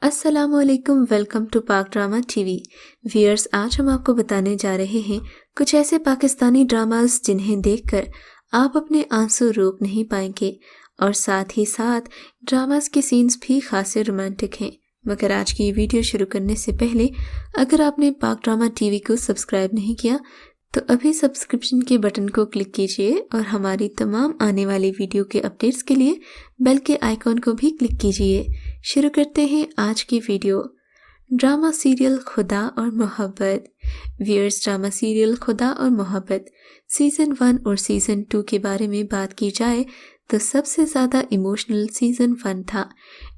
अस्सलाम वालेकुम, welcome to पाक ड्रामा टीवी। व्यूअर्स, आज हम आपको बताने जा रहे हैं कुछ ऐसे पाकिस्तानी ड्रामास जिन्हें देखकर आप अपने आंसू रोक नहीं पाएंगे और साथ ही साथ ड्रामास के सीन्स भी खासे रोमांटिक हैं। मगर आज की ये वीडियो शुरू करने से पहले अगर आपने पाक ड्रामा टीवी को सब्सक्राइब नहीं किया तो अभी सब्सक्रिप्शन के बटन को क्लिक कीजिए और हमारी तमाम आने वाली वीडियो के अपडेट्स के लिए बेल के आइकॉन को भी क्लिक कीजिए। शुरू करते हैं आज की वीडियो। ड्रामा सीरियल खुदा और मोहब्बत। व्यूअर्स, ड्रामा सीरियल खुदा और मोहब्बत सीज़न 1 और सीज़न 2 के बारे में बात की जाए तो सबसे ज़्यादा इमोशनल सीज़न 1 था।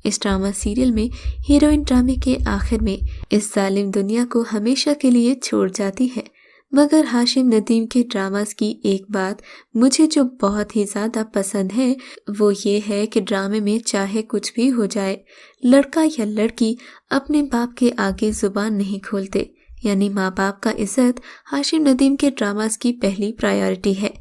इस ड्रामा सीरियल में हीरोइन ड्रामे के आखिर में इस जालिम दुनिया को हमेशा के लिए छोड़ जाती है। मगर हाशिम नदीम के ड्रामास की एक बात मुझे जो बहुत ही ज़्यादा पसंद है वो ये है कि ड्रामे में चाहे कुछ भी हो जाए, लड़का या लड़की अपने बाप के आगे ज़ुबान नहीं खोलते। यानी माँ बाप का इज़्ज़त हाशिम नदीम के ड्रामास की पहली प्रायोरिटी है।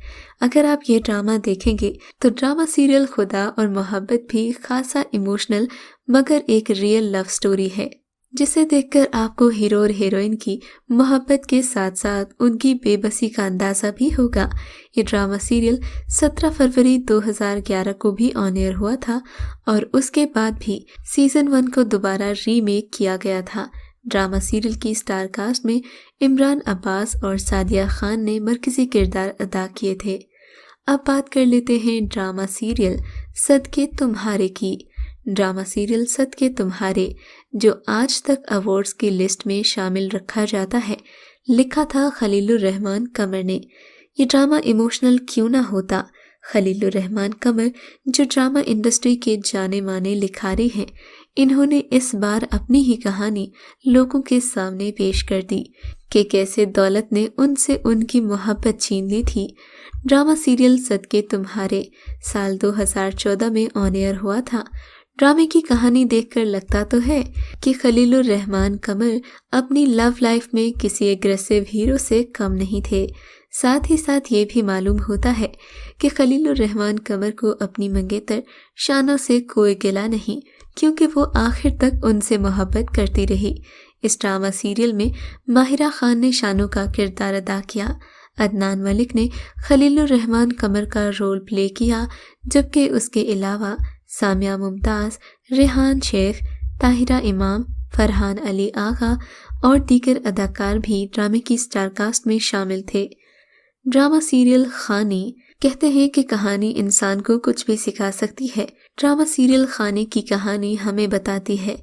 अगर आप ये ड्रामा देखेंगे तो ड्रामा सीरियल खुदा और मोहब्बत भी खासा इमोशनल मगर एक रियल लव स्टोरी है, जिसे देखकर आपको हीरो और हीरोइन की मोहब्बत के साथ साथ उनकी बेबसी का अंदाज़ा भी होगा। ये ड्रामा सीरियल 17 फरवरी 2011 को भी ऑन एयर हुआ था और उसके बाद भी सीज़न 1 को दोबारा रीमेक किया गया था। ड्रामा सीरियल की स्टार कास्ट में इमरान अब्बास और सादिया खान ने मरकज़ी किरदार अदा किए थे। अब बात कर लेते हैं ड्रामा सीरियल सदके तुम्हारे की। ड्रामा सीरियल सदके तुम्हारे, जो आज तक अवार्ड्स की लिस्ट में शामिल रखा जाता है, लिखा था खलीलुर रहमान कमर ने। ये ड्रामा इमोशनल क्यों ना होता। खलीलुर रहमान कमर जो ड्रामा इंडस्ट्री के जाने माने लिखारी हैं, इन्होंने इस बार अपनी ही कहानी लोगों के सामने पेश कर दी कि कैसे दौलत ने उनसे उनकी मोहब्बत छीन ली थी। ड्रामा सीरियल सदके तुम्हारे साल 2014 में ऑन एयर हुआ था। ड्रामे की कहानी देखकर लगता तो है कि खलीलुर रहमान कमर अपनी लव लाइफ में किसी एग्रेसिव हीरो से कम नहीं थे। साथ ही साथ ये भी मालूम होता है कि खलीलुर रहमान कमर को अपनी मंगेतर शानों से कोई गिला नहीं, क्योंकि वो आखिर तक उनसे मोहब्बत करती रही। इस ड्रामा सीरियल में माहिरा खान ने शानों का किरदार अदा किया। अदनान मलिक ने खलीलुर रहमान कमर का रोल प्ले किया, जबकि उसके अलावा सामिया मुमताज़, रेहान शेख, ताहिरा इमाम, फरहान अली आगा और दीगर अदाकार भी ड्रामे की स्टार कास्ट में शामिल थे। ड्रामा सीरियल खानी। कहते हैं कि कहानी इंसान को कुछ भी सिखा सकती है। ड्रामा सीरियल खानी की कहानी हमें बताती है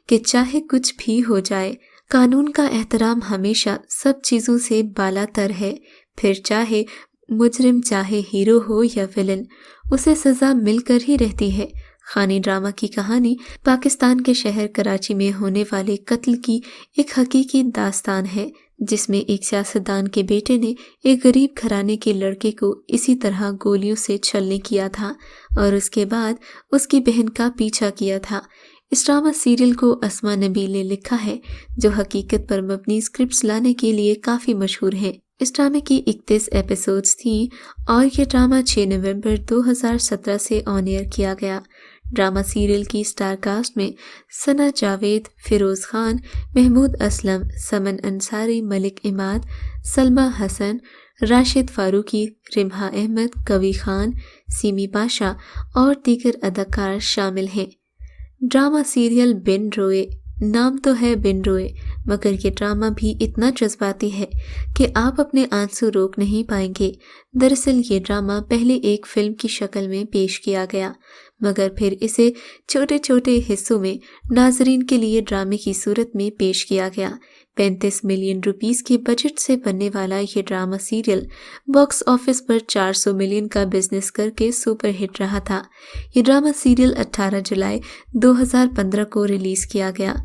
कि चाहे कुछ भी हो जाए, कानून का एहतराम हमेशा सब चीज़ों से बालातर है। फिर चाहे मुजरिम चाहे हीरो हो या विलन, उसे सज़ा मिलकर ही रहती है। खानी ड्रामा की कहानी पाकिस्तान के शहर कराची में होने वाले कत्ल की एक हकीकी दास्तान है, जिसमें एक सियासतदान के बेटे ने एक गरीब घराने के लड़के को इसी तरह गोलियों से छलनी किया था और उसके बाद उसकी बहन का पीछा किया था। इस ड्रामा सीरियल को अस्मा नबील ने लिखा है, जो हकीकत पर मबनी स्क्रिप्ट्स लाने के लिए काफ़ी मशहूर है। इस ड्रामे की 31 एपिसोड्स थीं और ये ड्रामा 6 नवंबर 2017 से ऑन एयर किया गया। ड्रामा सीरियल की स्टार कास्ट में सना जावेद, फिरोज़ खान, महमूद असलम, समन अंसारी, मलिक इमाद, सलमा हसन, राशिद फारूकी, रिम्हा अहमद, कवी खान, सीमी पाशा और दीगर अदाकार शामिल हैं। ड्रामा सीरियल बिन रोए। नाम तो है बिन रोए, मगर ये ड्रामा भी इतना जज्बाती है कि आप अपने आंसू रोक नहीं पाएंगे। दरअसल ये ड्रामा पहले एक फिल्म की शक्ल में पेश किया गया, मगर फिर इसे छोटे छोटे हिस्सों में नाजरीन के लिए ड्रामे की सूरत में पेश किया गया। 35 मिलियन रुपीस के बजट से बनने वाला ये ड्रामा सीरियल बॉक्स ऑफिस पर 400 मिलियन का बिजनेस करके सुपर हिट रहा था। ये ड्रामा सीरियल 18 जुलाई 2015 को रिलीज किया गया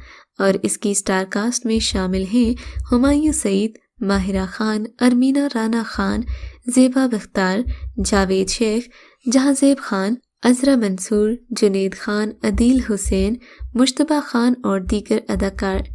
और इसकी स्टार कास्ट में शामिल हैं हुमायूं सईद, माहिरा खान, अरमीना राना खान, ज़ेबा बख्तार, जावेद शेख, जहांज़ेब खान, अजरा मंसूर, जुनेद खान, अदील हुसैन, मुश्तबा खान और दीगर अदाकार।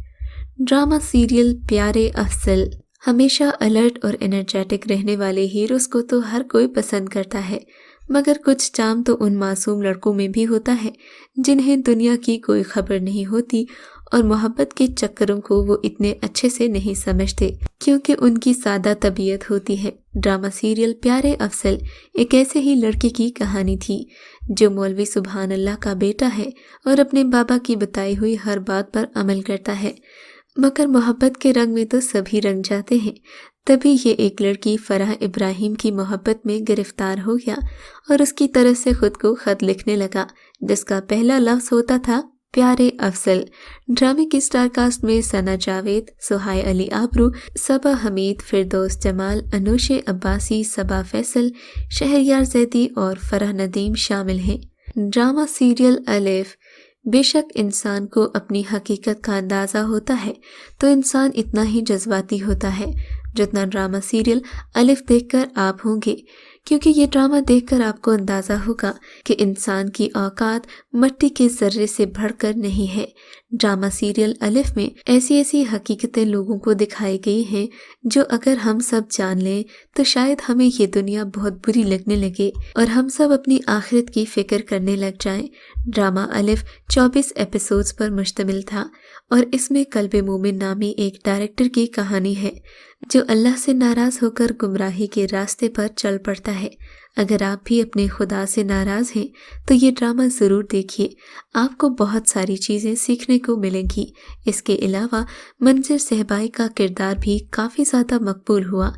ड्रामा सीरियल प्यारे अफसल। हमेशा अलर्ट और एनर्जेटिक रहने वाले हीरोज़ को तो हर कोई पसंद करता है, मगर कुछ चार्म तो उन मासूम लड़कों में भी होता है जिन्हें दुनिया की कोई खबर नहीं होती اور محبت کے چکروں کو وہ اتنے اچھے سے نہیں سمجھتے کیونکہ ان کی سادہ طبیعت ہوتی ہے۔ ڈرامہ سیریل پیارے افضل ایک ایسے ہی لڑکے کی کہانی تھی جو مولوی سبحان اللہ کا بیٹا ہے اور اپنے بابا کی بتائی ہوئی ہر بات پر عمل کرتا ہے، مگر محبت کے رنگ میں تو سبھی رنگ جاتے ہیں۔ تبھی یہ ایک لڑکی فرح ابراہیم کی محبت میں گرفتار ہو گیا اور اس کی طرف سے خود کو خط لکھنے لگا جس کا پہلا لفظ ہوتا تھا پیارے افضل۔ ڈرامے کی سٹار کاسٹ میں ثنا جاوید، سہیل علی آبرو، صبا حمید، فردوس جمال، انوش عباسی، صبا فیصل، شہریار زیدی اور فرح ندیم شامل ہیں۔ ڈرامہ سیریل الف۔ بے شک انسان کو اپنی حقیقت کا اندازہ ہوتا ہے تو انسان اتنا ہی جذباتی ہوتا ہے جتنا ڈرامہ سیریل الف دیکھ کر آپ ہوں گے، کیونکہ یہ ڈرامہ دیکھ کر آپ کو اندازہ ہوگا کہ انسان کی اوقات مٹی کے ذرے سے بڑھ کر نہیں ہے۔ ڈرامہ سیریل الف میں ایسی حقیقتیں لوگوں کو دکھائی گئی ہیں جو اگر ہم سب جان لیں تو شاید ہمیں یہ دنیا بہت بری لگنے لگے اور ہم سب اپنی آخرت کی فکر کرنے لگ جائیں۔ ڈرامہ الف 24 ایپیسوڈز پر مشتمل تھا اور اس میں قلب مومن نامی ایک ڈائریکٹر کی کہانی ہے جو اللہ سے ناراض ہو کر گمراہی کے راستے پر چل پڑتا ہے۔ اگر آپ بھی اپنے خدا سے ناراض ہیں تو یہ ڈرامہ ضرور دیکھیے، آپ کو بہت ساری چیزیں سیکھنے کو ملیں گی۔ اس کے علاوہ منظر صہبائی کا کردار بھی کافی زیادہ مقبول ہوا۔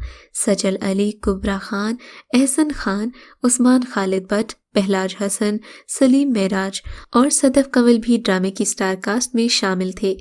سجل علی، کبرا خان، احسن خان، عثمان خالد بٹ، پہلاج حسن، سلیم معراج اور صدف کنول بھی ڈرامے کی سٹار کاسٹ میں شامل تھے۔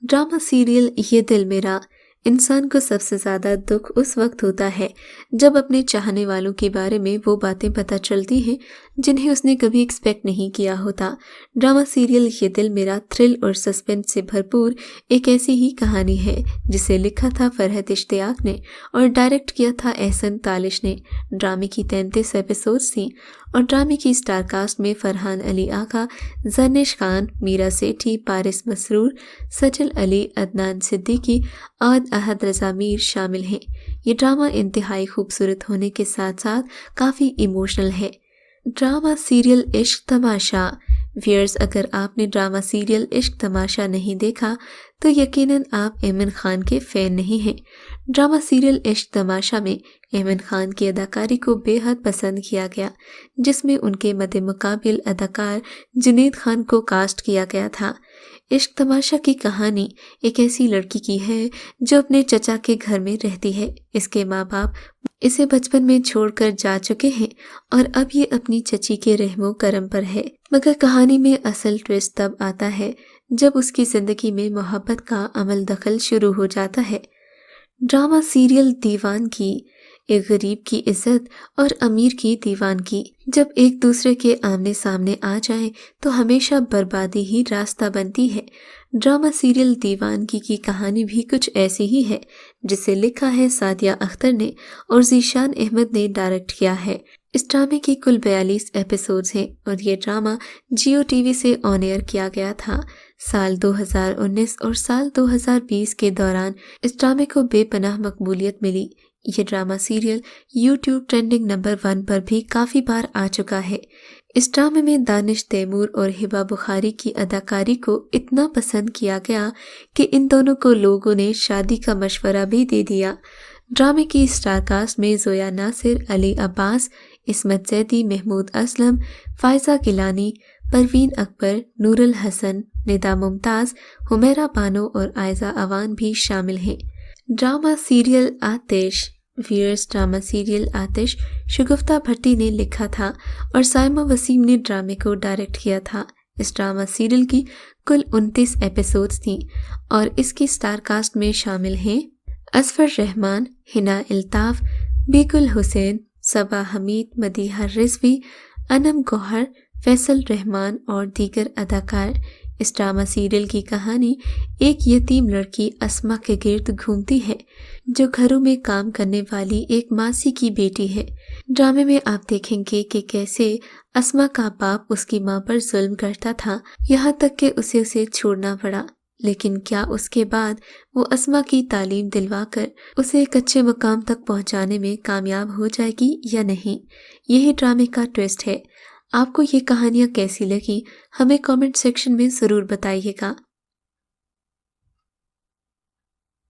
ڈرامہ سیریل یہ دل میرا۔ انسان کو سب سے زیادہ دکھ اس وقت ہوتا ہے جب اپنے چاہنے والوں کے بارے میں وہ باتیں پتہ چلتی ہیں جنہیں اس نے کبھی ایکسپیکٹ نہیں کیا ہوتا۔ ڈرامہ سیریل یہ دل میرا تھرل اور سسپینس سے بھرپور ایک ایسی ہی کہانی ہے جسے لکھا تھا فرحت اشتیاق نے اور ڈائریکٹ کیا تھا احسن تالش نے۔ ڈرامے کی 33 ایپیسوڈز تھیں اور ڈرامے کی سٹار کاسٹ میں فرحان علی آقا، زرنش خان، میرا سیٹھی، پارس مسرور، سجل علی، عدنان صدیقی اور احد رضا میر شامل ہیں۔ یہ ڈرامہ انتہائی خوبصورت ہونے کے ساتھ ساتھ کافی ایموشنل ہے۔ ڈرامہ سیریل عشق تماشا۔ ویئرز، اگر آپ نے ڈرامہ سیریل عشق تماشا نہیں دیکھا تو یقیناً آپ ایمن خان کے فین نہیں ہیں۔ ڈرامہ سیریل عشق تماشا میں ایمن خان کی اداکاری کو بے حد پسند کیا گیا، جس میں ان کے مد مقابل اداکار جنید خان کو کاسٹ کیا گیا تھا۔ عشق تماشا کی کہانی ایک ایسی لڑکی کی ہے جو اپنے چچا کے گھر میں رہتی ہے۔ اس کے ماں باپ اسے بچپن میں چھوڑ کر جا چکے ہیں اور اب یہ اپنی چچی کے رحم و کرم پر ہے، مگر کہانی میں اصل ٹویسٹ تب آتا ہے جب اس کی زندگی میں محبت کا عمل دخل شروع ہو جاتا ہے۔ ڈرامہ سیریل دیوان کی۔ ایک غریب کی عزت اور امیر کی دیوان کی جب ایک دوسرے کے آمنے سامنے آ جائیں تو ہمیشہ بربادی ہی راستہ بنتی ہے۔ ڈرامہ سیریل دیوان کی کہانی بھی کچھ ایسی ہی ہے، جسے لکھا ہے سعدیہ اختر نے اور ذیشان احمد نے ڈائریکٹ کیا ہے۔ اس ڈرامے کی کل 42 ایپیسوڈز ہیں اور یہ ڈرامہ جیو ٹی وی سے آن ایئر کیا گیا تھا۔ سال 2019 اور سال 2020 کے دوران اس ڈرامے کو بے پناہ مقبولیت ملی۔ یہ drama serial YouTube trending number 1 پر بھی کافی بار آ چکا ہے۔ اس ڈرامے میں دانش تیمور اور ہبہ بخاری کی اداکاری کو اتنا پسند کیا گیا کہ ان دونوں کو لوگوں نے شادی کا مشورہ بھی دے دیا۔ ڈرامے کی سٹار کاسٹ میں زویا ناصر، علی عباس، عصمت زیدی، محمود اسلم، فائزہ گیلانی، پروین اکبر، نور الحسن، ندا ممتاز، حمیرہ بانو اور عائزہ اوان بھی شامل ہیں۔ ڈرامہ سیریل آتش۔ ویئرز، ڈرامہ سیریل آتش شگفتہ بھٹی نے لکھا تھا اور سائمہ وسیم نے ڈرامے کو ڈائریکٹ کیا تھا۔ اس ڈرامہ سیریل کی کل 29 ایپیسوڈز تھیں اور اس کی سٹار کاسٹ میں شامل ہیں اظفر رحمان، حنا الطاف، بیگل حسین، صبا حمید، مدیحہ رضوی، انم گوہر، فیصل رحمان اور دیگر اداکار۔ اس ڈرامہ سیریل کی کہانی ایک یتیم لڑکی اسما کے گرد گھومتی ہے جو گھروں میں کام کرنے والی ایک ماسی کی بیٹی ہے۔ ڈرامے میں آپ دیکھیں گے کہ کیسے اسما کا باپ اس کی ماں پر ظلم کرتا تھا، یہاں تک کہ اسے چھوڑنا پڑا، لیکن کیا اس کے بعد وہ اسما کی تعلیم دلوا کر اسے ایک اچھے مقام تک پہنچانے میں کامیاب ہو جائے گی یا نہیں؟ یہی ڈرامے کا ٹویسٹ ہے۔ آپ کو یہ کہانیاں کیسی لگیں ہمیں کامنٹ سیکشن میں ضرور بتائیے گا۔